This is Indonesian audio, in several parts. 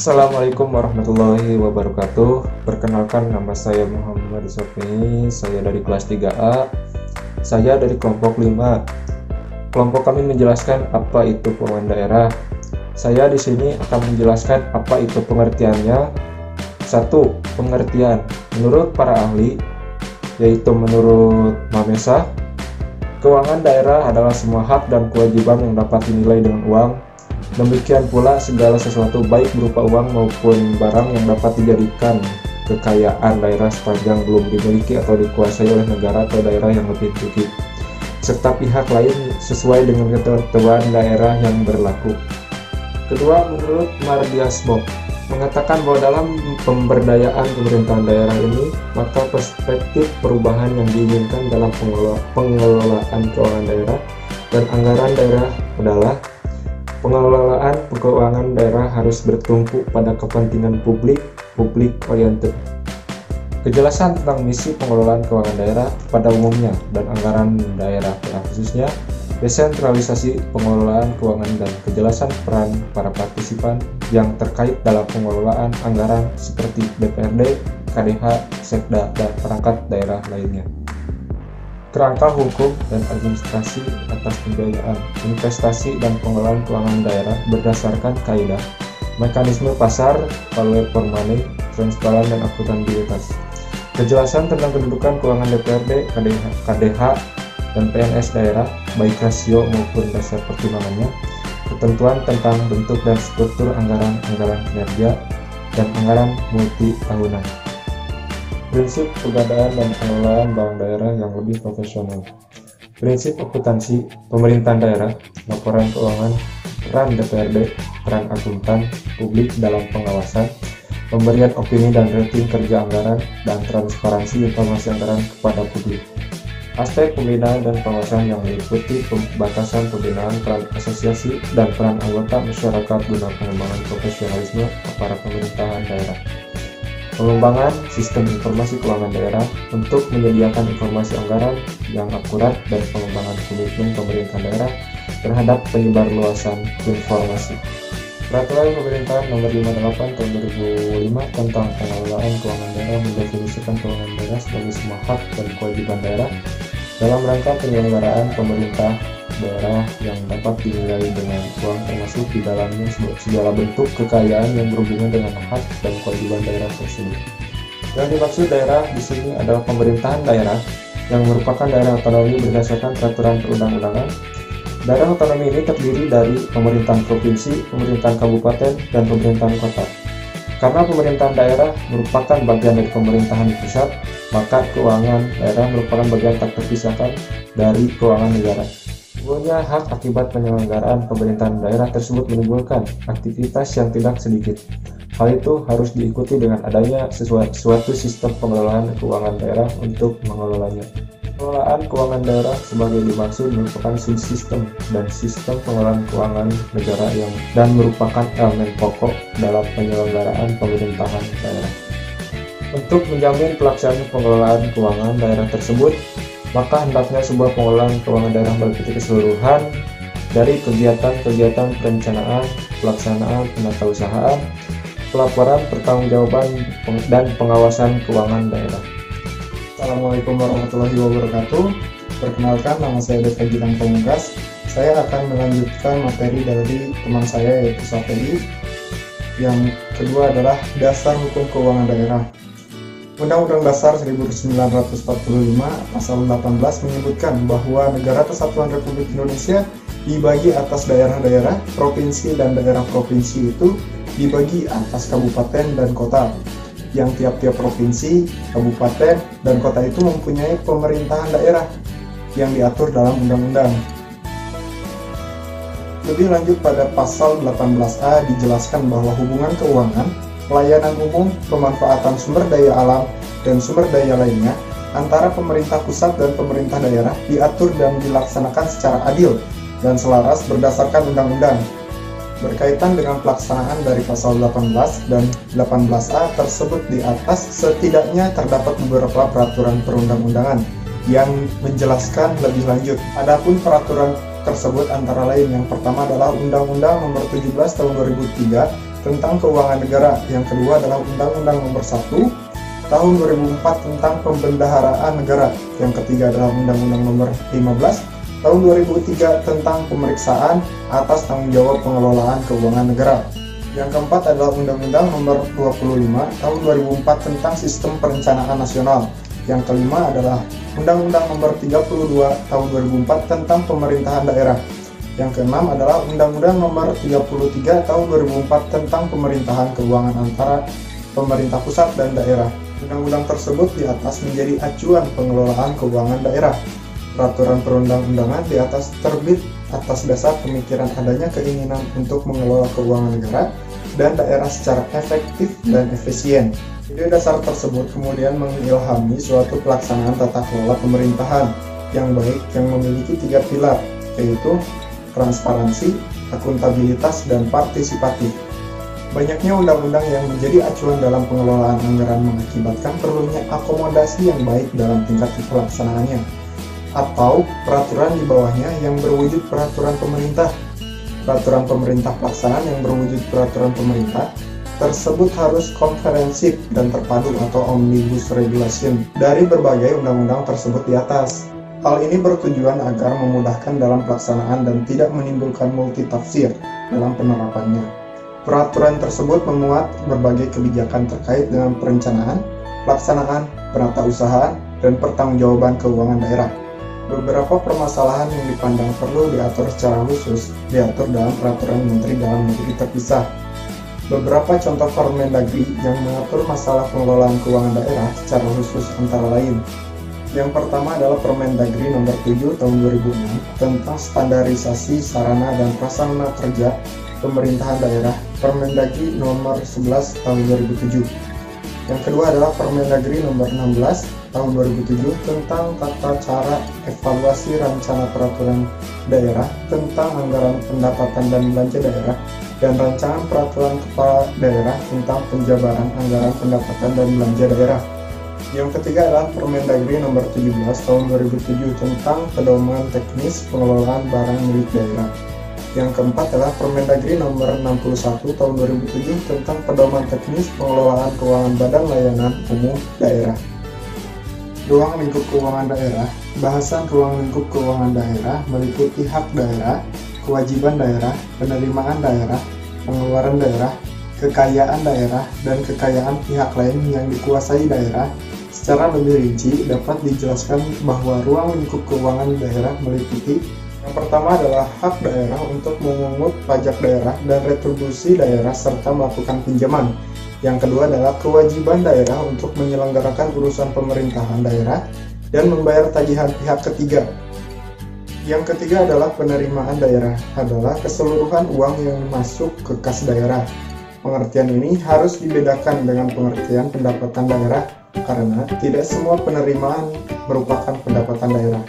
Assalamualaikum warahmatullahi wabarakatuh. Perkenalkan, nama saya Muhammad Sofi. Saya dari kelas 3A. Saya dari kelompok 5. Kelompok kami menjelaskan apa itu keuangan daerah. Saya di sini akan menjelaskan apa itu pengertiannya. 1. Pengertian menurut para ahli, yaitu menurut Mamesa, keuangan daerah adalah semua hak dan kewajiban yang dapat dinilai dengan uang. Demikian pula segala sesuatu baik berupa uang maupun barang yang dapat dijadikan kekayaan daerah sepanjang belum dimiliki atau dikuasai oleh negara atau daerah yang lebih tinggi, serta pihak lain sesuai dengan ketentuan daerah yang berlaku. Kedua, menurut Mardiasbok mengatakan bahwa dalam pemberdayaan pemerintahan daerah ini, maka perspektif perubahan yang diinginkan dalam pengelolaan keuangan daerah dan anggaran daerah adalah pengelolaan keuangan daerah harus bertumpu pada kepentingan publik oriented. Kejelasan tentang misi pengelolaan keuangan daerah pada umumnya dan anggaran daerah pada khususnya, desentralisasi pengelolaan keuangan dan kejelasan peran para partisipan yang terkait dalam pengelolaan anggaran seperti DPRD, KDH, Sekda, dan perangkat daerah lainnya. Kerangka hukum dan administrasi atas pembiayaan, investasi, dan pengelolaan keuangan daerah berdasarkan kaidah, mekanisme pasar, value for money, transparan, dan akuntabilitas. Kejelasan tentang kedudukan keuangan DPRD, KDH, dan PNS daerah, baik rasio maupun dasar pertimbangannya, ketentuan tentang bentuk dan struktur anggaran kinerja, dan anggaran multi tahunan. Prinsip pegadaan dan pengelolaan bank daerah yang lebih profesional. Prinsip akuntansi pemerintahan daerah, laporan keuangan, peran DPRD, peran akuntan publik dalam pengawasan, pemberian opini dan rating kerja anggaran, dan transparansi informasi anggaran kepada publik. Aspek pembinaan dan pengawasan yang meliputi batasan pembinaan, peran asosiasi, dan peran anggota masyarakat guna pengembangan profesionalisme aparat pemerintahan daerah. Pengembangan sistem informasi keuangan daerah untuk menyediakan informasi anggaran yang akurat dan pengembangan komitmen pemerintah daerah terhadap penyebarluasan informasi. Peraturan Pemerintahan Nomor 58 Tahun 2005 tentang pengelolaan keuangan daerah mendefinisikan keuangan daerah sebagai semua hak dan kewajiban daerah dalam rangka penyelenggaraan pemerintah daerah yang dapat dinilai dengan uang, termasuk di dalamnya segala bentuk kekayaan yang berhubungan dengan hak dan kewajiban daerah tersebut. Yang dimaksud daerah di sini adalah pemerintahan daerah yang merupakan daerah otonomi berdasarkan peraturan perundang-undangan. Daerah otonomi ini terdiri dari pemerintahan provinsi, pemerintahan kabupaten, dan pemerintahan kota. Karena pemerintahan daerah merupakan bagian dari pemerintahan pusat, maka keuangan daerah merupakan bagian tak terpisahkan dari keuangan negara. Timbulnya hak akibat penyelenggaraan pemerintahan daerah tersebut menimbulkan aktivitas yang tidak sedikit. Hal itu harus diikuti dengan adanya suatu sistem pengelolaan keuangan daerah untuk mengelolanya. Pengelolaan keuangan daerah sebagai dimaksud merupakan subsistem dan sistem pengelolaan keuangan negara dan merupakan elemen pokok dalam penyelenggaraan pemerintahan daerah. Untuk menjamin pelaksanaan pengelolaan keuangan daerah tersebut, maka hendaknya sebuah pengelolaan keuangan daerah meliputi keseluruhan dari kegiatan-kegiatan perencanaan, pelaksanaan, penatausahaan, pelaporan, pertanggungjawaban, dan pengawasan keuangan daerah. Assalamualaikum warahmatullahi wabarakatuh. Perkenalkan, nama saya Deva Gilang Pamungkas. Saya akan melanjutkan materi dari teman saya, yaitu Safei. Yang kedua adalah dasar hukum keuangan daerah. Undang-Undang Dasar 1945 Pasal 18 menyebutkan bahwa Negara Kesatuan Republik Indonesia dibagi atas daerah-daerah, provinsi, dan daerah provinsi itu dibagi atas kabupaten dan kota. Yang tiap-tiap provinsi, kabupaten, dan kota itu mempunyai pemerintahan daerah yang diatur dalam undang-undang. Lebih lanjut pada Pasal 18A dijelaskan bahwa hubungan keuangan, pelayanan umum, pemanfaatan sumber daya alam, dan sumber daya lainnya antara pemerintah pusat dan pemerintah daerah diatur dan dilaksanakan secara adil dan selaras berdasarkan undang-undang. Berkaitan dengan pelaksanaan dari pasal 18 dan 18A tersebut di atas, setidaknya terdapat beberapa peraturan perundang-undangan yang menjelaskan lebih lanjut. Adapun peraturan tersebut antara lain yang pertama adalah Undang-Undang Nomor 17 Tahun 2003 tentang keuangan negara. Yang kedua adalah Undang-Undang Nomor 1 Tahun 2004 tentang Pembendaharaan Negara. Yang ketiga adalah Undang-Undang Nomor 15 Tahun 2003 tentang pemeriksaan atas tanggung jawab pengelolaan keuangan negara. Yang keempat adalah Undang-Undang Nomor 25 Tahun 2004 tentang Sistem Perencanaan Nasional. Yang kelima adalah Undang-Undang Nomor 32 Tahun 2004 tentang Pemerintahan Daerah. Yang keenam adalah Undang-Undang Nomor 33 Tahun 2004 tentang Pemerintahan Keuangan antara pemerintah pusat dan daerah. Undang-undang tersebut di atas menjadi acuan pengelolaan keuangan daerah. Peraturan perundang-undangan di atas terbit atas dasar pemikiran adanya keinginan untuk mengelola keuangan negara dan daerah secara efektif dan efisien. Ide dasar tersebut kemudian mengilhami suatu pelaksanaan tata kelola pemerintahan yang baik yang memiliki 3 pilar, yaitu transparansi, akuntabilitas, dan partisipatif. Banyaknya undang-undang yang menjadi acuan dalam pengelolaan anggaran mengakibatkan perlunya akomodasi yang baik dalam tingkat pelaksanaannya, atau peraturan di bawahnya yang berwujud peraturan pemerintah. Peraturan pemerintah pelaksanaan yang berwujud peraturan pemerintah tersebut harus komprehensif dan terpadu atau omnibus regulation dari berbagai undang-undang tersebut di atas. Hal ini bertujuan agar memudahkan dalam pelaksanaan dan tidak menimbulkan multitafsir dalam penerapannya. Peraturan tersebut memuat berbagai kebijakan terkait dengan perencanaan, pelaksanaan, penatausahaan, dan pertanggungjawaban keuangan daerah. Beberapa permasalahan yang dipandang perlu diatur secara khusus diatur dalam peraturan Menteri Dalam Negeri terpisah. Beberapa contoh Permendagri yang mengatur masalah pengelolaan keuangan daerah secara khusus antara lain. Yang pertama adalah Permendagri Nomor 7 Tahun 2006 tentang standarisasi sarana dan prasarana kerja pemerintahan daerah, Permendagri Nomor 11 Tahun 2007. Yang kedua adalah Permendagri Nomor 16 Tahun 2007 tentang tata cara evaluasi rencana peraturan daerah tentang anggaran pendapatan dan belanja daerah dan rancangan peraturan kepala daerah tentang penjabaran anggaran pendapatan dan belanja daerah. Yang ketiga adalah Permendagri Nomor 17 Tahun 2007 tentang pedoman teknis pengelolaan barang milik daerah. Yang keempat adalah Permendagri Nomor 61 Tahun 2007 tentang pedoman teknis pengelolaan keuangan badan layanan umum daerah. Ruang lingkup keuangan daerah. Bahasan ruang lingkup keuangan daerah meliputi hak daerah, kewajiban daerah, penerimaan daerah, pengeluaran daerah, kekayaan daerah, dan kekayaan pihak lain yang dikuasai daerah. Secara lebih rinci, dapat dijelaskan bahwa ruang lingkup keuangan daerah meliputi yang pertama adalah hak daerah untuk memungut pajak daerah dan retribusi daerah serta melakukan pinjaman. Yang kedua adalah kewajiban daerah untuk menyelenggarakan urusan pemerintahan daerah dan membayar tagihan pihak ketiga. Yang ketiga adalah penerimaan daerah, adalah keseluruhan uang yang masuk ke kas daerah. Pengertian ini harus dibedakan dengan pengertian pendapatan daerah karena tidak semua penerimaan merupakan pendapatan daerah.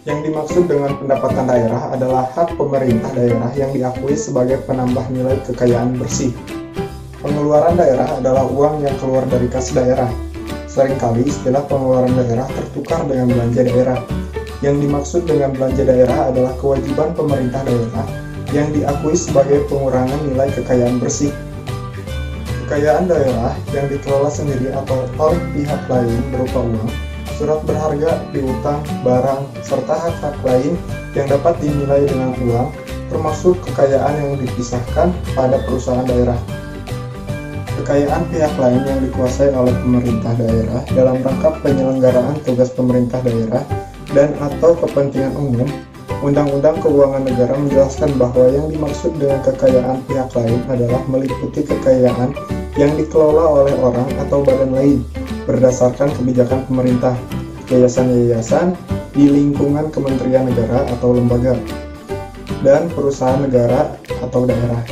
Yang dimaksud dengan pendapatan daerah adalah hak pemerintah daerah yang diakui sebagai penambah nilai kekayaan bersih. Pengeluaran daerah adalah uang yang keluar dari kas daerah. Seringkali istilah pengeluaran daerah tertukar dengan belanja daerah. Yang dimaksud dengan belanja daerah adalah kewajiban pemerintah daerah yang diakui sebagai pengurangan nilai kekayaan bersih. Kekayaan daerah yang dikelola sendiri atau oleh pihak lain berupa uang, surat berharga, piutang, barang, serta hak-hak lain yang dapat dinilai dengan uang, termasuk kekayaan yang dipisahkan pada perusahaan daerah. Kekayaan pihak lain yang dikuasai oleh pemerintah daerah dalam rangka penyelenggaraan tugas pemerintah daerah dan atau kepentingan umum. Undang-Undang Keuangan Negara menjelaskan bahwa yang dimaksud dengan kekayaan pihak lain adalah meliputi kekayaan yang dikelola oleh orang atau badan lain berdasarkan kebijakan pemerintah, yayasan-yayasan di lingkungan kementerian negara atau lembaga, dan perusahaan negara atau daerah.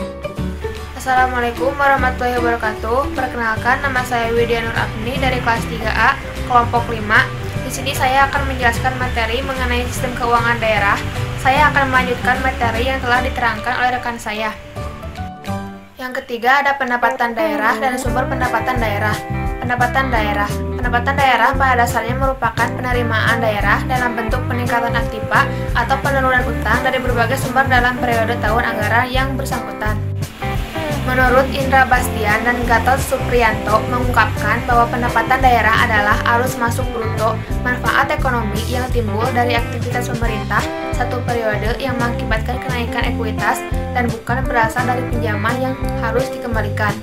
Assalamualaikum warahmatullahi wabarakatuh. Perkenalkan, nama saya Widya Nur Agni dari kelas 3A, kelompok 5. Di sini saya akan menjelaskan materi mengenai sistem keuangan daerah. Saya akan melanjutkan materi yang telah diterangkan oleh rekan saya. Yang ketiga ada pendapatan daerah dan sumber pendapatan daerah. Pendapatan daerah. Pendapatan daerah pada dasarnya merupakan penerimaan daerah dalam bentuk peningkatan aktiva atau penurunan utang dari berbagai sumber dalam periode tahun anggaran yang bersangkutan. Menurut Indra Bastian dan Gatot Supriyanto mengungkapkan bahwa pendapatan daerah adalah arus masuk bruto manfaat ekonomi yang timbul dari aktivitas pemerintah satu periode yang mengakibatkan kenaikan ekuitas dan bukan berasal dari pinjaman yang harus dikembalikan.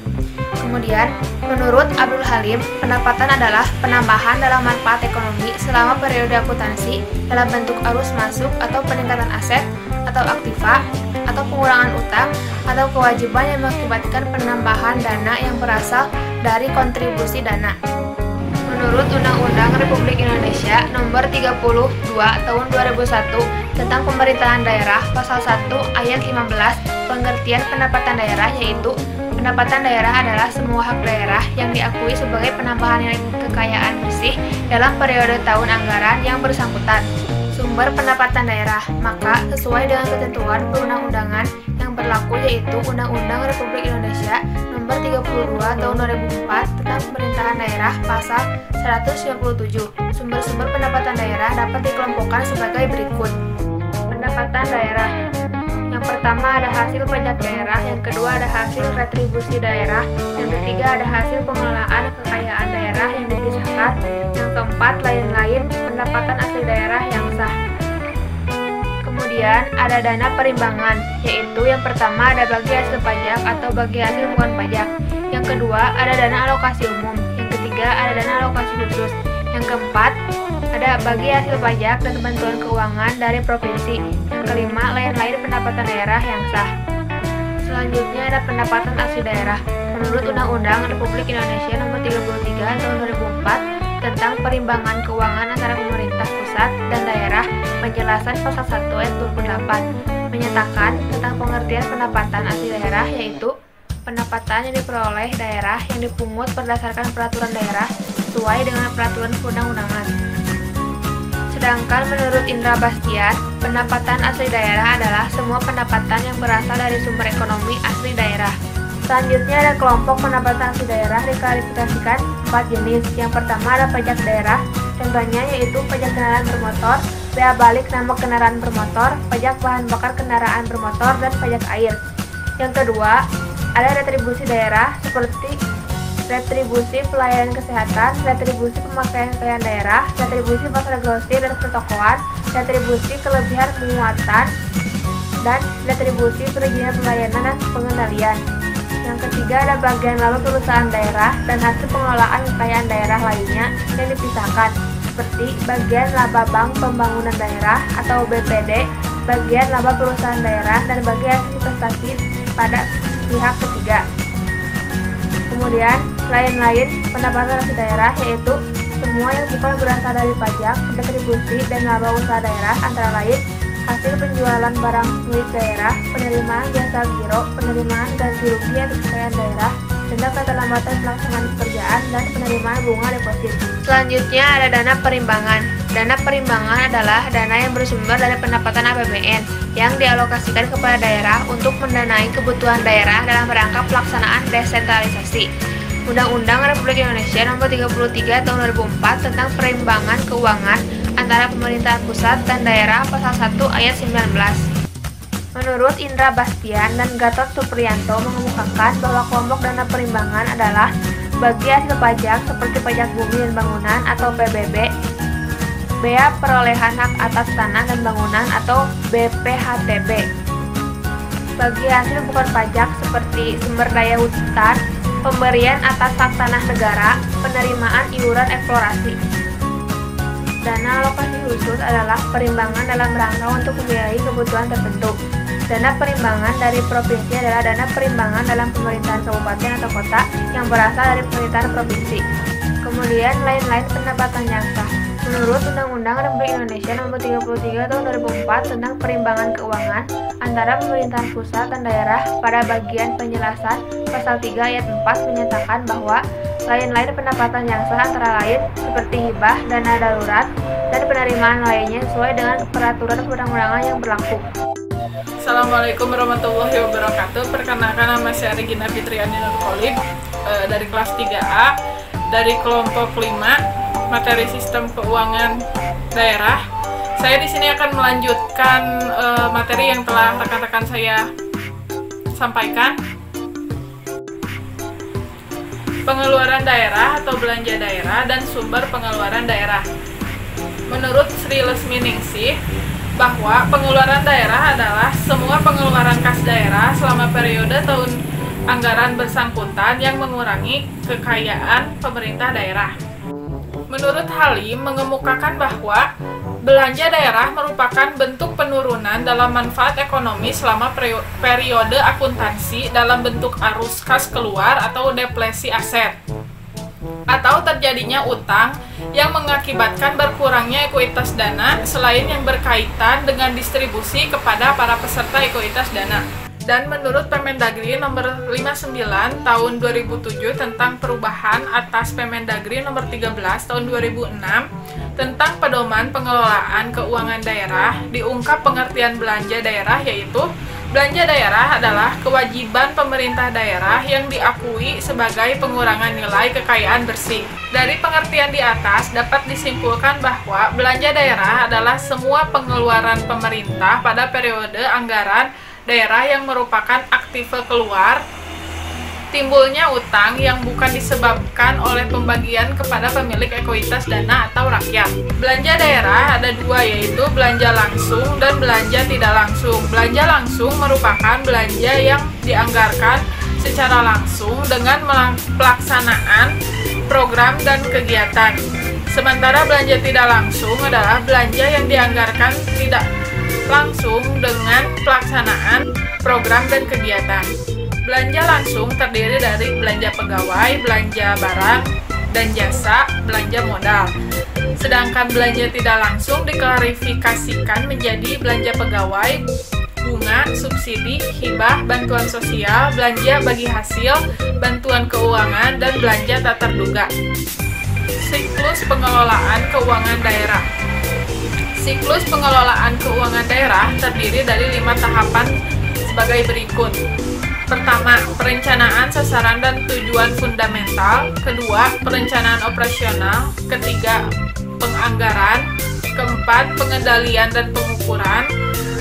Kemudian, menurut Abdul Halim, pendapatan adalah penambahan dalam manfaat ekonomi selama periode akuntansi dalam bentuk arus masuk atau peningkatan aset atau aktiva atau pengurangan utang atau kewajiban yang mengakibatkan penambahan dana yang berasal dari kontribusi dana. Menurut Undang-Undang Republik Indonesia Nomor 32 Tahun 2001 tentang Pemerintahan Daerah Pasal 1 Ayat 15, pengertian pendapatan daerah yaitu pendapatan daerah adalah semua hak daerah yang diakui sebagai penambahan nilai kekayaan bersih dalam periode tahun anggaran yang bersangkutan. Sumber pendapatan daerah, maka sesuai dengan ketentuan perundang-undangan yang berlaku yaitu Undang-Undang Republik Indonesia Nomor 32 Tahun 2004 tentang Pemerintahan Daerah Pasal 197. Sumber-sumber pendapatan daerah dapat dikelompokkan sebagai berikut. Pendapatan daerah. Yang pertama ada hasil pajak daerah, yang kedua ada hasil retribusi daerah, yang ketiga ada hasil pengelolaan kekayaan daerah yang dipisahkan, yang keempat lain-lain pendapatan asli daerah yang sah. Kemudian ada dana perimbangan, yaitu yang pertama ada bagi hasil pajak atau bagi hasil bukan pajak, yang kedua ada dana alokasi umum, yang ketiga ada dana alokasi khusus, yang keempat ada bagi hasil pajak dan bantuan keuangan dari provinsi, yang kelima lain-lain pendapatan daerah yang sah. Selanjutnya ada pendapatan asli daerah. Menurut Undang-Undang Republik Indonesia Nomor 33 Tahun 2004 tentang perimbangan keuangan antara pemerintah pusat dan daerah, penjelasan pasal 1 ayat 28 menyatakan tentang pengertian pendapatan asli daerah yaitu pendapatan yang diperoleh daerah yang dipungut berdasarkan peraturan daerah sesuai dengan peraturan perundang-undangan. Sedangkan menurut Indra Bastian, pendapatan asli daerah adalah semua pendapatan yang berasal dari sumber ekonomi asli daerah. Selanjutnya ada kelompok pendapatan asli daerah diklasifikasikan 4 jenis. Yang pertama ada pajak daerah, contohnya yaitu pajak kendaraan bermotor, bea balik nama kendaraan bermotor, pajak bahan bakar kendaraan bermotor, dan pajak air. Yang kedua ada retribusi daerah seperti retribusi pelayanan kesehatan, retribusi pemakaian kekayaan daerah, retribusi pasar grosir dan pertokoan, retribusi kelebihan penguatan, dan retribusi perizinan pelayanan dan pengendalian. Yang ketiga ada bagian laba perusahaan daerah dan hasil pengelolaan kekayaan daerah lainnya yang dipisahkan, seperti bagian laba Bank Pembangunan Daerah atau BPD, bagian laba perusahaan daerah, dan bagian investasi pada pihak ketiga. Kemudian lain-lain pendapatan asli daerah yaitu semua yang bukan berasal dari pajak, retribusi, dan laba usaha daerah antara lain hasil penjualan barang milik daerah, penerimaan jasa giro, penerimaan ganti rugi atas kekayaan daerah, denda keterlambatan pelaksanaan pekerjaan, dan penerimaan bunga deposit. Selanjutnya ada dana perimbangan. Dana perimbangan adalah dana yang bersumber dari pendapatan APBN yang dialokasikan kepada daerah untuk mendanai kebutuhan daerah dalam rangka pelaksanaan desentralisasi. Undang-Undang Republik Indonesia Nomor 33 Tahun 2004 tentang perimbangan keuangan antara pemerintahan pusat dan daerah Pasal 1 Ayat 19. Menurut Indra Bastian dan Gatot Supriyanto mengemukakan bahwa kelompok dana perimbangan adalah bagi hasil pajak seperti pajak bumi dan bangunan atau PBB, bea perolehan hak atas tanah dan bangunan atau BPHTB, bagi hasil bukan pajak seperti sumber daya hutan, pemberian atas hak tanah negara, penerimaan iuran eksplorasi. Dana alokasi khusus adalah perimbangan dalam rangka untuk membiayai kebutuhan tertentu. Dana perimbangan dari provinsi adalah dana perimbangan dalam pemerintahan kabupaten atau kota yang berasal dari pemerintahan provinsi. Kemudian lain-lain pendapatan yang sah. Menurut Undang-Undang Republik Indonesia Nomor 33 Tahun 2004 tentang perimbangan keuangan antara pemerintahan pusat dan daerah, pada bagian penjelasan Pasal 3 Ayat 4 menyatakan bahwa lain-lain pendapatan yang sah antara lain seperti hibah, dana darurat, dan penerimaan lainnya sesuai dengan peraturan perundang-undangan yang berlaku. Assalamualaikum warahmatullahi wabarakatuh. Perkenalkan, nama saya Regina Fitriani Nurkolib dari kelas 3A dari kelompok 5 materi sistem keuangan daerah. Saya di sini akan melanjutkan materi yang telah rekan-rekan saya sampaikan. pengeluaran daerah atau belanja daerah, dan sumber pengeluaran daerah. Menurut Sri Lesminingsih, bahwa pengeluaran daerah adalah semua pengeluaran kas daerah selama periode tahun anggaran bersangkutan yang mengurangi kekayaan pemerintah daerah. Menurut Halim, mengemukakan bahwa belanja daerah merupakan bentuk penurunan dalam manfaat ekonomi selama periode akuntansi dalam bentuk arus kas keluar atau depresi aset, atau terjadinya utang yang mengakibatkan berkurangnya ekuitas dana selain yang berkaitan dengan distribusi kepada para peserta ekuitas dana. Dan menurut Permendagri nomor 59 tahun 2007 tentang perubahan atas Permendagri nomor 13 tahun 2006 tentang pedoman pengelolaan keuangan daerah, diungkap pengertian belanja daerah, yaitu belanja daerah adalah kewajiban pemerintah daerah yang diakui sebagai pengurangan nilai kekayaan bersih. Dari pengertian di atas dapat disimpulkan bahwa belanja daerah adalah semua pengeluaran pemerintah pada periode anggaran daerah yang merupakan aktive keluar, timbulnya utang yang bukan disebabkan oleh pembagian kepada pemilik ekuitas dana atau rakyat. Belanja daerah ada dua, yaitu belanja langsung dan belanja tidak langsung. Belanja langsung merupakan belanja yang dianggarkan secara langsung dengan pelaksanaan program dan kegiatan. Sementara belanja tidak langsung adalah belanja yang dianggarkan tidak langsung dengan pelaksanaan program dan kegiatan. Belanja langsung terdiri dari belanja pegawai, belanja barang dan jasa, belanja modal. Sedangkan belanja tidak langsung diklarifikasikan menjadi belanja pegawai, bunga, subsidi, hibah, bantuan sosial, belanja bagi hasil, bantuan keuangan, dan belanja tak terduga. Siklus pengelolaan keuangan daerah. Siklus pengelolaan keuangan daerah terdiri dari 5 tahapan sebagai berikut. Pertama, perencanaan sasaran dan tujuan fundamental. Kedua, perencanaan operasional. Ketiga, penganggaran. Keempat, pengendalian dan pengukuran.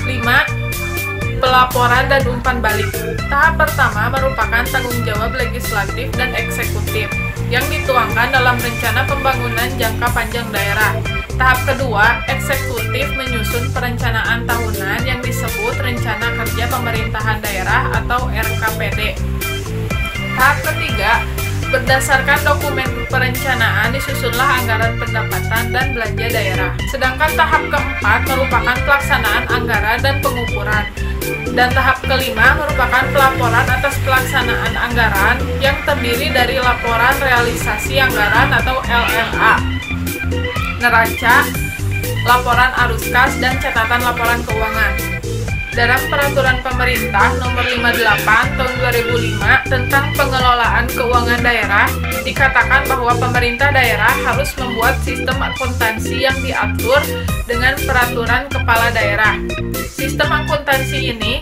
5, pelaporan dan umpan balik. Tahap pertama merupakan tanggung jawab legislatif dan eksekutif yang dituangkan dalam rencana pembangunan jangka panjang daerah. Tahap kedua, eksekutif menyusun perencanaan tahunan yang disebut Rencana Kerja Pemerintahan Daerah atau RKPD. Tahap ketiga, berdasarkan dokumen perencanaan disusunlah anggaran pendapatan dan belanja daerah. Sedangkan tahap keempat merupakan pelaksanaan anggaran dan pengukuran. Dan tahap kelima merupakan pelaporan atas pelaksanaan anggaran yang terdiri dari laporan realisasi anggaran atau LRA, neraca, laporan arus kas, dan catatan laporan keuangan. Dalam Peraturan Pemerintah Nomor 58 Tahun 2005 tentang pengelolaan keuangan daerah, dikatakan bahwa pemerintah daerah harus membuat sistem akuntansi yang diatur dengan peraturan kepala daerah. Sistem akuntansi ini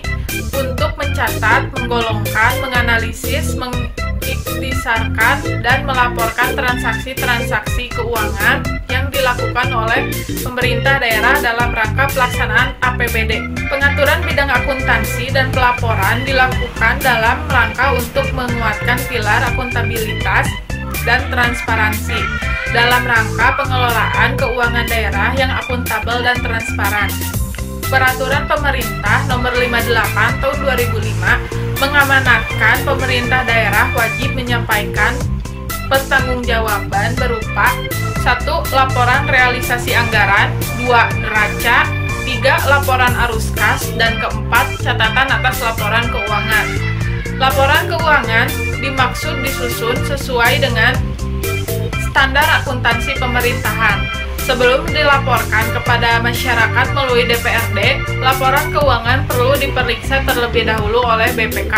untuk mencatat, menggolongkan, menganalisis, mengiktisarkan, dan melaporkan transaksi-transaksi keuangan yang dilakukan oleh pemerintah daerah dalam rangka pelaksanaan APBD. Pengaturan bidang akuntansi dan pelaporan dilakukan dalam rangka untuk menguatkan pilar akuntabilitas dan transparansi dalam rangka pengelolaan keuangan daerah yang akuntabel dan transparan. Peraturan Pemerintah Nomor 58 Tahun 2005 mengamanatkan pemerintah daerah wajib menyampaikan pertanggungjawaban berupa 1. Laporan realisasi anggaran, 2. neraca, 3. Laporan arus kas, dan keempat, catatan atas laporan keuangan. Laporan keuangan dimaksud disusun sesuai dengan standar akuntansi pemerintahan. Sebelum dilaporkan kepada masyarakat melalui DPRD, laporan keuangan perlu diperiksa terlebih dahulu oleh BPK.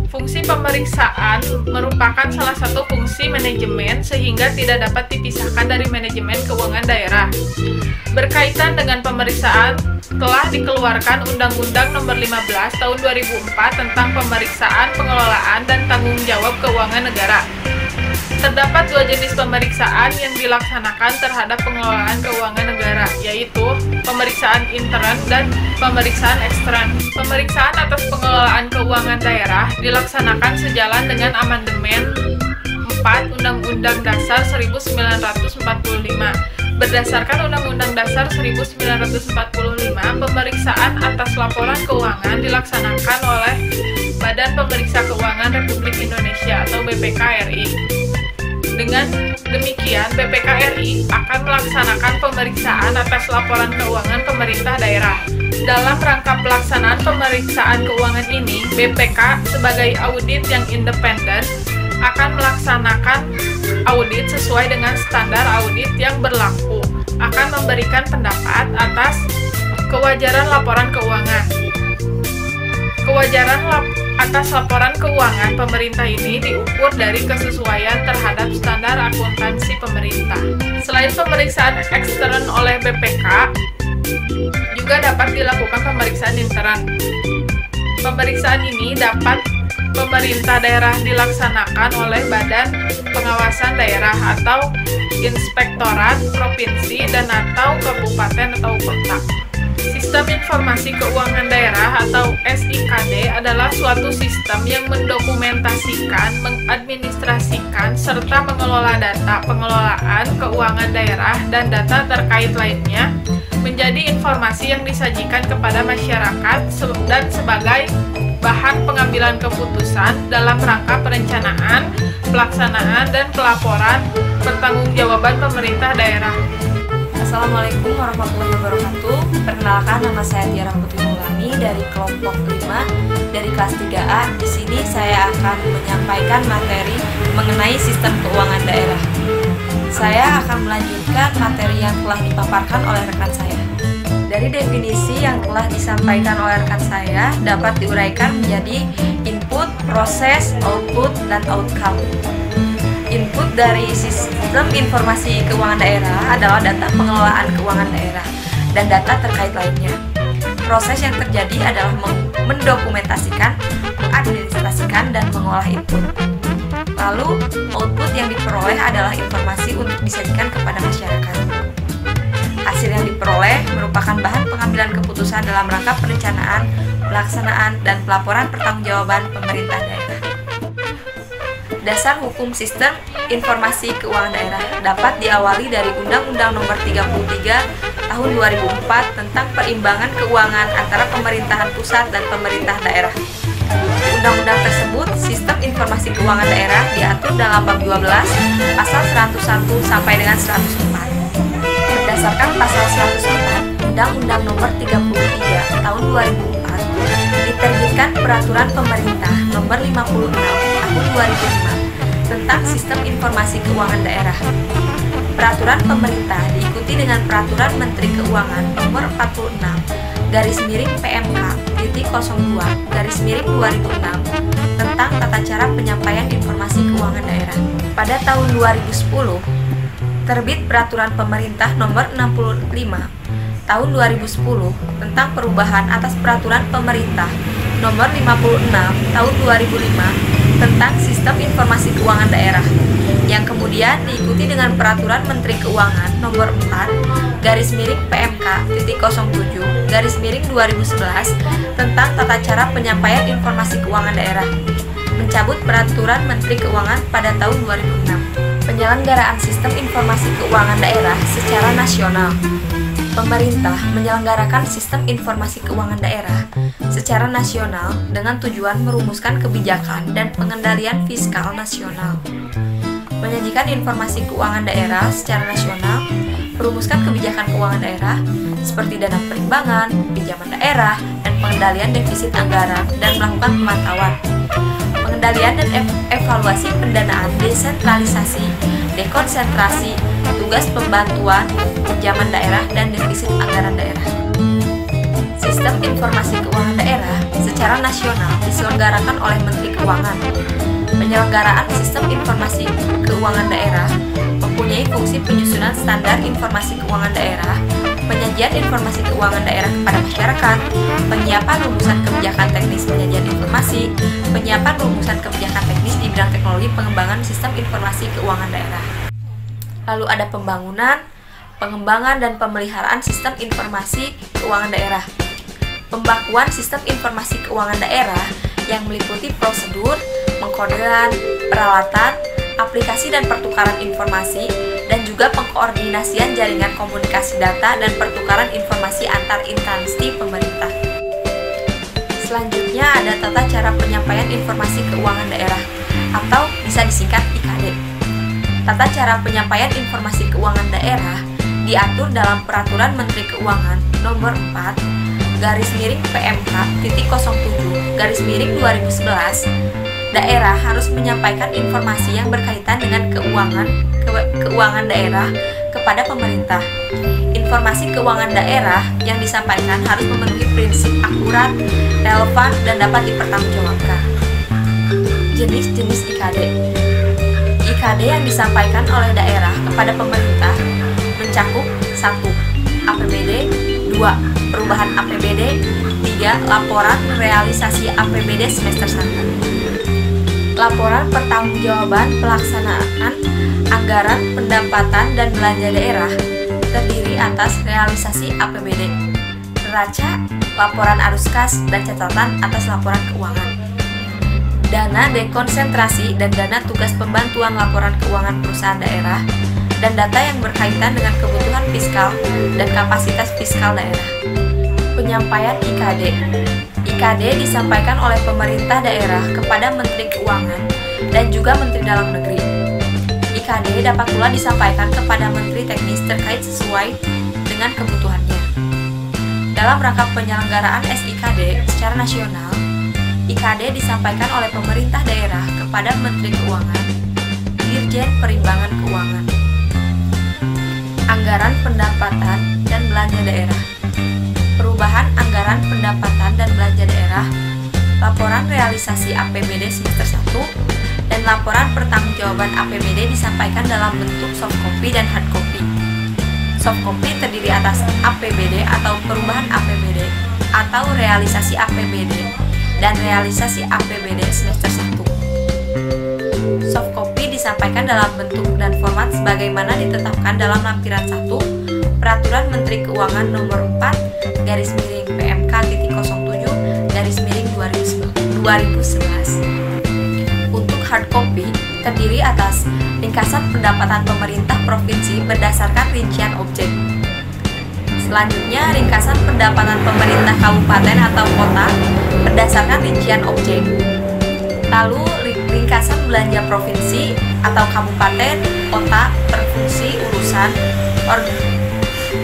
Fungsi pemeriksaan merupakan salah satu fungsi manajemen sehingga tidak dapat dipisahkan dari manajemen keuangan daerah. Berkaitan dengan pemeriksaan, telah dikeluarkan Undang-Undang Nomor 15 Tahun 2004 tentang pemeriksaan, pengelolaan, dan tanggung jawab keuangan negara. Terdapat 2 jenis pemeriksaan yang dilaksanakan terhadap pengelolaan keuangan negara, yaitu pemeriksaan intern dan pemeriksaan ekstern. Pemeriksaan atas pengelolaan keuangan daerah dilaksanakan sejalan dengan amandemen 4 Undang-Undang Dasar 1945. Berdasarkan Undang-Undang Dasar 1945, pemeriksaan atas laporan keuangan dilaksanakan oleh Badan Pemeriksa Keuangan Republik Indonesia atau BPK-RI. Dengan demikian, BPK-RI akan melaksanakan pemeriksaan atas laporan keuangan pemerintah daerah. Dalam rangka pelaksanaan pemeriksaan keuangan ini, BPK sebagai audit yang independen akan melaksanakan audit sesuai dengan standar audit yang berlaku, akan memberikan pendapat atas kewajaran laporan keuangan. Kewajaran atas laporan keuangan pemerintah ini diukur dari kesesuaian terhadap standar akuntansi pemerintah. Selain pemeriksaan ekstern oleh BPK, juga dapat dilakukan pemeriksaan intern. Pemeriksaan ini dapat pemerintah daerah dilaksanakan oleh Badan Pengawasan Daerah atau Inspektorat Provinsi dan atau Kabupaten atau Kota. Sistem Informasi Keuangan Daerah atau SIKD adalah suatu sistem yang mendokumentasikan, mengadministrasikan, serta mengelola data pengelolaan keuangan daerah dan data terkait lainnya menjadi informasi yang disajikan kepada masyarakat dan sebagai bahan pengambilan keputusan dalam rangka perencanaan, pelaksanaan, dan pelaporan pertanggungjawaban pemerintah daerah. Assalamualaikum warahmatullahi wabarakatuh. Perkenalkan, nama saya Tiara Putri Mulani dari kelompok 5 dari kelas 3A. Di sini saya akan menyampaikan materi mengenai sistem keuangan daerah. Saya akan melanjutkan materi yang telah dipaparkan oleh rekan saya. Dari definisi yang telah disampaikan oleh rekan saya dapat diuraikan menjadi input, proses, output, dan outcome. Input dari sistem informasi keuangan daerah adalah data pengelolaan keuangan daerah dan data terkait lainnya. Proses yang terjadi adalah mendokumentasikan, mengadministrasikan, dan mengolah input. Lalu, output yang diperoleh adalah informasi untuk disajikan kepada masyarakat. Hasil yang diperoleh merupakan bahan pengambilan keputusan dalam rangka perencanaan, pelaksanaan, dan pelaporan pertanggungjawaban pemerintah daerah. Dasar hukum sistem informasi keuangan daerah dapat diawali dari Undang-Undang Nomor 33 Tahun 2004 tentang perimbangan keuangan antara pemerintahan pusat dan pemerintah daerah. Undang-undang tersebut, sistem informasi keuangan daerah diatur dalam bab 12, pasal 101 sampai dengan 104. Berdasarkan pasal 104 Undang-Undang Nomor 33 Tahun 2004, diterbitkan Peraturan Pemerintah Nomor 56 Tahun 2005 tentang Sistem Informasi Keuangan Daerah. Peraturan pemerintah diikuti dengan Peraturan Menteri Keuangan Nomor 46 /PMK-02/2006 tentang tata cara penyampaian informasi keuangan daerah. Pada tahun 2010, terbit Peraturan Pemerintah Nomor 65 Tahun 2010 tentang perubahan atas Peraturan Pemerintah Nomor 56 Tahun 2005 tentang Sistem Informasi Keuangan Daerah, yang kemudian diikuti dengan Peraturan Menteri Keuangan Nomor 4 /PMK-07/2011 tentang tata cara penyampaian informasi keuangan daerah, mencabut Peraturan Menteri Keuangan pada tahun 2006. Penyelenggaraan sistem informasi keuangan daerah secara nasional. Pemerintah menyelenggarakan sistem informasi keuangan daerah secara nasional dengan tujuan merumuskan kebijakan dan pengendalian fiskal nasional, menyajikan informasi keuangan daerah secara nasional, merumuskan kebijakan keuangan daerah seperti dana perimbangan, pinjaman daerah, dan pengendalian defisit anggaran, dan melakukan pemantauan, pengendalian dan evaluasi pendanaan desentralisasi, dekonsentrasi, tugas pembantuan, pinjaman daerah, dan defisit anggaran daerah. Sistem informasi keuangan daerah secara nasional diselenggarakan oleh Menteri Keuangan. Penyelenggaraan sistem informasi keuangan daerah mempunyai fungsi penyusunan standar informasi keuangan daerah, penyajian informasi keuangan daerah kepada masyarakat, penyiapan rumusan kebijakan teknis penyajian informasi, penyiapan rumusan kebijakan teknis di bidang teknologi pengembangan sistem informasi keuangan daerah. Lalu ada pembangunan, pengembangan, dan pemeliharaan sistem informasi keuangan daerah. Pembakuan sistem informasi keuangan daerah yang meliputi prosedur, pengkodean, peralatan, aplikasi dan pertukaran informasi, dan juga pengkoordinasian jaringan komunikasi data dan pertukaran informasi antar instansi pemerintah. Selanjutnya ada tata cara penyampaian informasi keuangan daerah atau bisa disingkat IKD. Tata cara penyampaian informasi keuangan daerah diatur dalam Peraturan Menteri Keuangan Nomor 4/PMK.07/2011. Daerah harus menyampaikan informasi yang berkaitan dengan keuangan daerah kepada pemerintah. Informasi keuangan daerah yang disampaikan harus memenuhi prinsip akurat, relevan, dan dapat dipertanggungjawabkan. Jenis-jenis IKD. IKD yang disampaikan oleh daerah kepada pemerintah mencakup 1. APBD, 2. Perubahan APBD, 3. Laporan realisasi APBD semester 1. Laporan pertanggungjawaban pelaksanaan anggaran pendapatan dan belanja daerah terdiri atas realisasi APBD, neraca, laporan arus kas, dan catatan atas laporan keuangan. Dana dekonsentrasi dan dana tugas pembantuan laporan keuangan perusahaan daerah, dan data yang berkaitan dengan kebutuhan fiskal dan kapasitas fiskal daerah. Penyampaian IKD. IKD disampaikan oleh pemerintah daerah kepada Menteri Keuangan dan juga Menteri Dalam Negeri. IKD dapat pula disampaikan kepada Menteri Teknis terkait sesuai dengan kebutuhannya. Dalam rangka penyelenggaraan SIKD secara nasional, IKD disampaikan oleh pemerintah daerah kepada Menteri Keuangan, Dirjen Perimbangan Keuangan. Anggaran pendapatan dan belanja daerah. Perubahan anggaran pendapatan dan belanja daerah, laporan realisasi APBD semester 1, dan laporan pertanggungjawaban APBD disampaikan dalam bentuk soft copy dan hard copy. Soft copy terdiri atas APBD atau perubahan APBD atau realisasi APBD dan realisasi APBD semester 1. Soft copy disampaikan dalam bentuk dan format sebagaimana ditetapkan dalam lampiran 1 Peraturan Menteri Keuangan Nomor 4/PMK.07/2011. Untuk hard copy terdiri atas ringkasan pendapatan pemerintah provinsi berdasarkan rincian objek. Selanjutnya ringkasan pendapatan pemerintah kabupaten atau kota berdasarkan rincian objek. Lalu ringkasan belanja provinsi atau kabupaten, kota, per fungsi, urusan,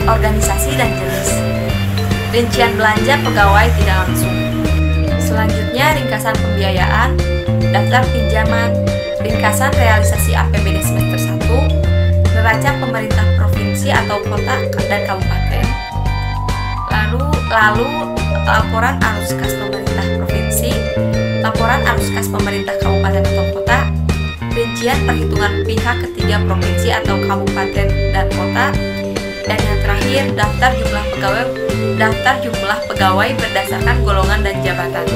organisasi, dan jenis. Rincian belanja pegawai tidak langsung. Selanjutnya ringkasan pembiayaan, daftar pinjaman, ringkasan realisasi APBD semester 1, neraca pemerintah provinsi atau kota dan kabupaten. Lalu laporan arus kas pemerintah provinsi, laporan arus kas pemerintah kabupaten atau kota, rincian perhitungan pihak ketiga provinsi atau kabupaten dan kota, dan yang terakhir daftar jumlah pegawai berdasarkan golongan dan jabatan.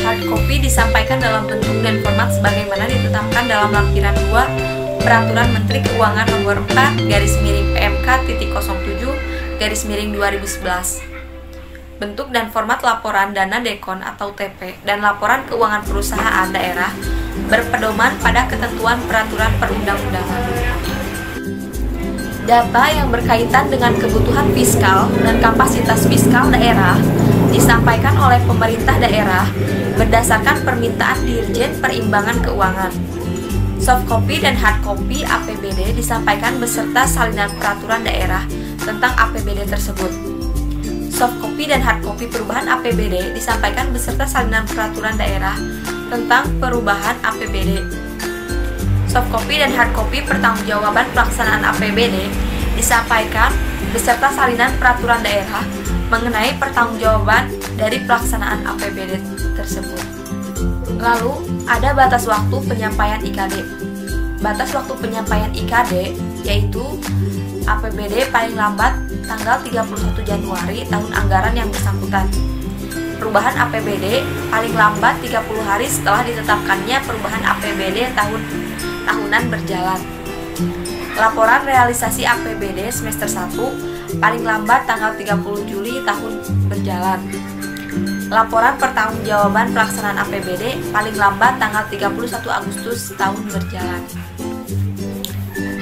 Hard copy disampaikan dalam bentuk dan format sebagaimana ditetapkan dalam lampiran 2 Peraturan Menteri Keuangan Nomor 4/PMK.07/2011. Bentuk dan format laporan dana dekon atau TP dan laporan keuangan perusahaan daerah berpedoman pada ketentuan peraturan perundang-undangan. Data yang berkaitan dengan kebutuhan fiskal dan kapasitas fiskal daerah disampaikan oleh pemerintah daerah berdasarkan permintaan Dirjen Perimbangan Keuangan. Soft copy dan hard copy APBD disampaikan beserta salinan peraturan daerah tentang APBD tersebut. Soft copy dan hard copy perubahan APBD disampaikan beserta salinan peraturan daerah tentang perubahan APBD. Soft copy dan hard copy pertanggungjawaban pelaksanaan APBD disampaikan beserta salinan peraturan daerah mengenai pertanggungjawaban dari pelaksanaan APBD tersebut. Lalu, ada batas waktu penyampaian IKD. Batas waktu penyampaian IKD yaitu APBD paling lambat tanggal 31 Januari tahun anggaran yang bersangkutan. Perubahan APBD paling lambat 30 hari setelah ditetapkannya perubahan APBD tahunan berjalan. Laporan realisasi APBD semester 1 paling lambat tanggal 30 Juli tahun berjalan. Laporan pertanggungjawaban pelaksanaan APBD paling lambat tanggal 31 Agustus tahun berjalan.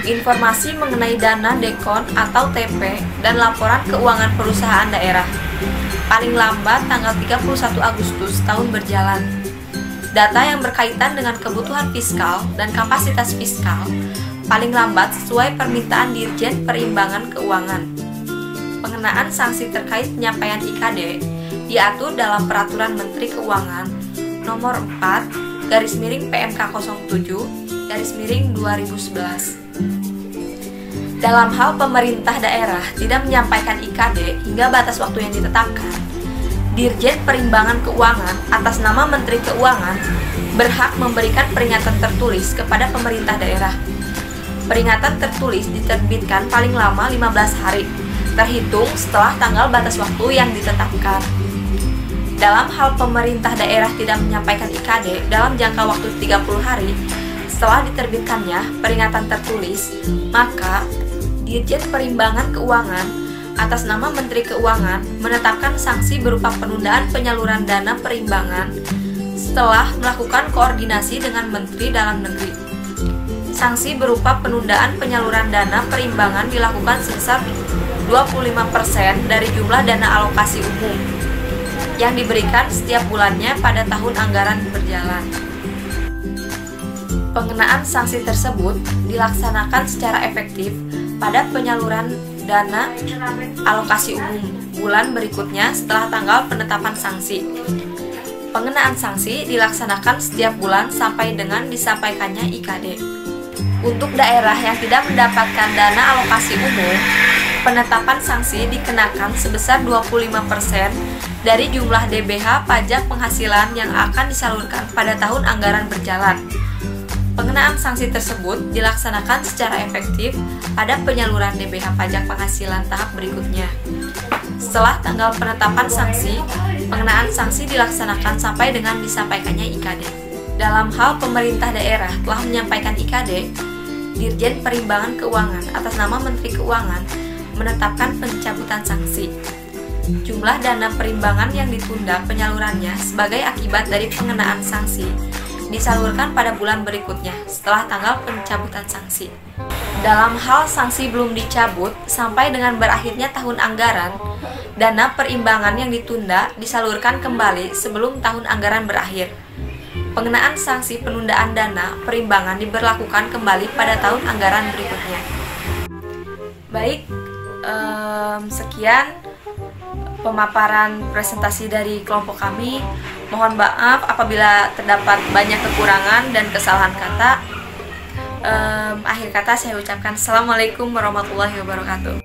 Informasi mengenai dana dekon atau TP dan laporan keuangan perusahaan daerah paling lambat tanggal 31 Agustus tahun berjalan. Data yang berkaitan dengan kebutuhan fiskal dan kapasitas fiskal paling lambat sesuai permintaan Dirjen Perimbangan Keuangan. Pengenaan sanksi terkait penyampaian IKD diatur dalam Peraturan Menteri Keuangan Nomor 4 /PMK 07 /2011. Dalam hal pemerintah daerah tidak menyampaikan IKD hingga batas waktu yang ditetapkan, Dirjen Perimbangan Keuangan atas nama Menteri Keuangan berhak memberikan peringatan tertulis kepada pemerintah daerah. Peringatan tertulis diterbitkan paling lama 15 hari, terhitung setelah tanggal batas waktu yang ditetapkan. Dalam hal pemerintah daerah tidak menyampaikan IKD dalam jangka waktu 30 hari setelah diterbitkannya peringatan tertulis, maka Dirjen Perimbangan Keuangan atas nama Menteri Keuangan menetapkan sanksi berupa penundaan penyaluran dana perimbangan setelah melakukan koordinasi dengan Menteri Dalam Negeri. Sanksi berupa penundaan penyaluran dana perimbangan dilakukan sebesar 25% dari jumlah dana alokasi umum yang diberikan setiap bulannya pada tahun anggaran berjalan. Pengenaan sanksi tersebut dilaksanakan secara efektif pada penyaluran dana alokasi umum bulan berikutnya setelah tanggal penetapan sanksi. Pengenaan sanksi dilaksanakan setiap bulan sampai dengan disampaikannya IKD. Untuk daerah yang tidak mendapatkan dana alokasi umum, penetapan sanksi dikenakan sebesar 25% dari jumlah DBH pajak penghasilan yang akan disalurkan pada tahun anggaran berjalan. Pengenaan sanksi tersebut dilaksanakan secara efektif pada penyaluran DBH pajak penghasilan tahap berikutnya. Setelah tanggal penetapan sanksi, pengenaan sanksi dilaksanakan sampai dengan disampaikannya IKD. Dalam hal pemerintah daerah telah menyampaikan IKD, Dirjen Perimbangan Keuangan atas nama Menteri Keuangan menetapkan pencabutan sanksi. Jumlah dana perimbangan yang ditunda penyalurannya sebagai akibat dari pengenaan sanksi disalurkan pada bulan berikutnya setelah tanggal pencabutan sanksi. Dalam hal sanksi belum dicabut sampai dengan berakhirnya tahun anggaran, dana perimbangan yang ditunda disalurkan kembali sebelum tahun anggaran berakhir. Pengenaan sanksi penundaan dana perimbangan diberlakukan kembali pada tahun anggaran berikutnya. Baik, sekian pemaparan presentasi dari kelompok kami. Mohon maaf apabila terdapat banyak kekurangan dan kesalahan kata. Akhir kata saya ucapkan Assalamualaikum warahmatullahi wabarakatuh.